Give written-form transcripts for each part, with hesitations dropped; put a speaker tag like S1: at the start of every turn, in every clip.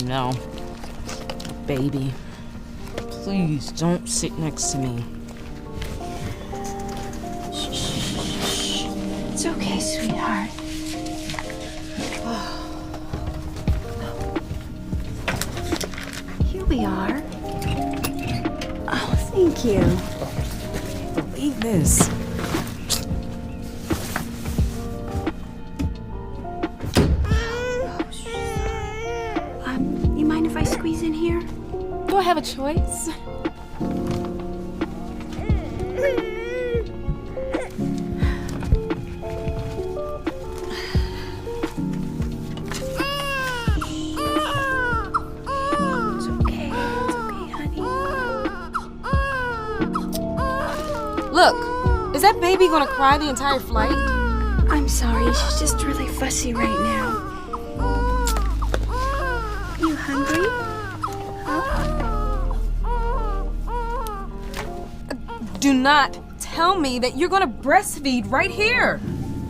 S1: no. Baby, please don't sit next to me.
S2: Shh. It's okay, sweetheart. Here we are. Oh, thank you.
S1: Believe this.
S2: You mind if I squeeze in here?
S1: Do I have a choice?
S2: It's okay, honey.
S1: Look, is that baby gonna cry the entire flight?
S2: I'm sorry, she's just really fussy right now. You hungry?
S1: Do not tell me that you're gonna breastfeed right here.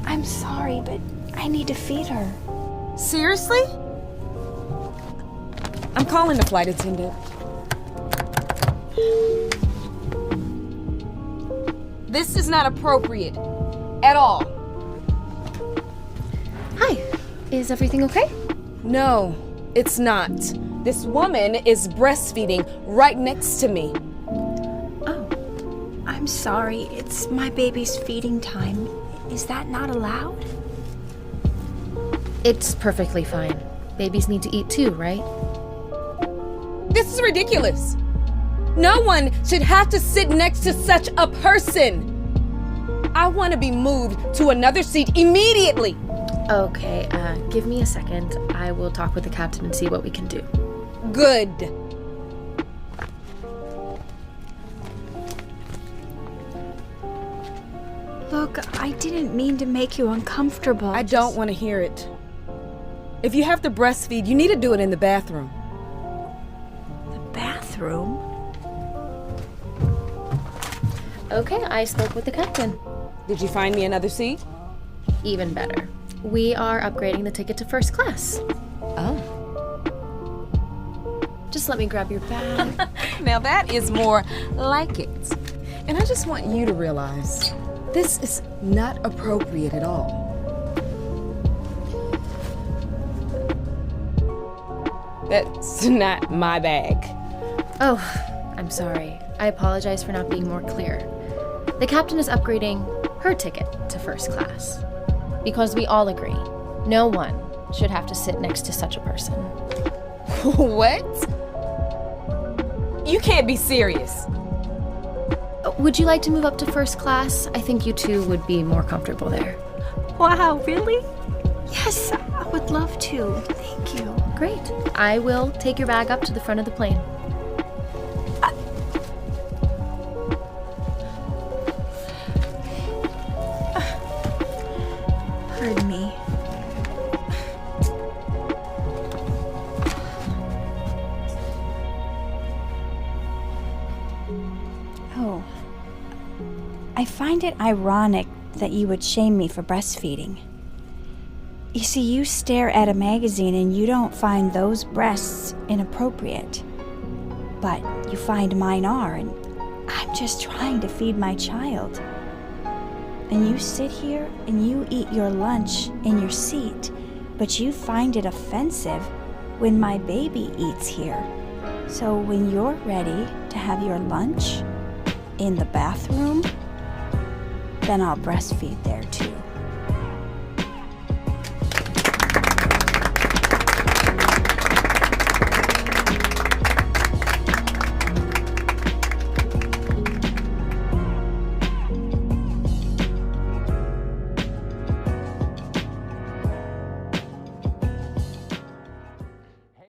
S2: I'm sorry, but I need to feed her.
S1: Seriously? I'm calling the flight attendant. This is not appropriate at all.
S3: Hi, is everything okay?
S1: No, it's not. This woman is breastfeeding right next to me.
S2: Oh, I'm sorry. It's my baby's feeding time. Is that not allowed?
S3: It's perfectly fine. Babies need to eat too, right?
S1: This is ridiculous. No one should have to sit next to such a person. I want to be moved to another seat immediately.
S3: Okay, give me a second. I will talk with the captain and see what we can do.
S1: Good.
S2: Look, I didn't mean to make you uncomfortable.
S1: I don't want to hear it. If you have to breastfeed, you need to do it in the bathroom.
S2: The bathroom?
S3: Okay, I spoke with the captain.
S1: Did you find me another seat?
S3: Even better. We are upgrading the ticket to first class.
S1: Oh.
S3: Just let me grab your bag.
S1: Now that is more like it. And I just want you to realize, this is not appropriate at all. That's not my bag.
S3: Oh, I'm sorry. I apologize for not being more clear. The captain is upgrading her ticket to first class. Because we all agree, no one should have to sit next to such a person.
S1: What? You can't be serious.
S3: Would you like to move up to first class? I think you two would be more comfortable there.
S2: Wow, really? Yes, I would love to. Thank you.
S3: Great. I will take your bag up to the front of the plane.
S2: Pardon me. Oh. I find it ironic that you would shame me for breastfeeding. You see, you stare at a magazine and you don't find those breasts inappropriate. But you find mine are, and I'm just trying to feed my child. And you sit here and you eat your lunch in your seat, but you find it offensive when my baby eats here. So when you're ready to have your lunch in the bathroom, then I'll breastfeed there.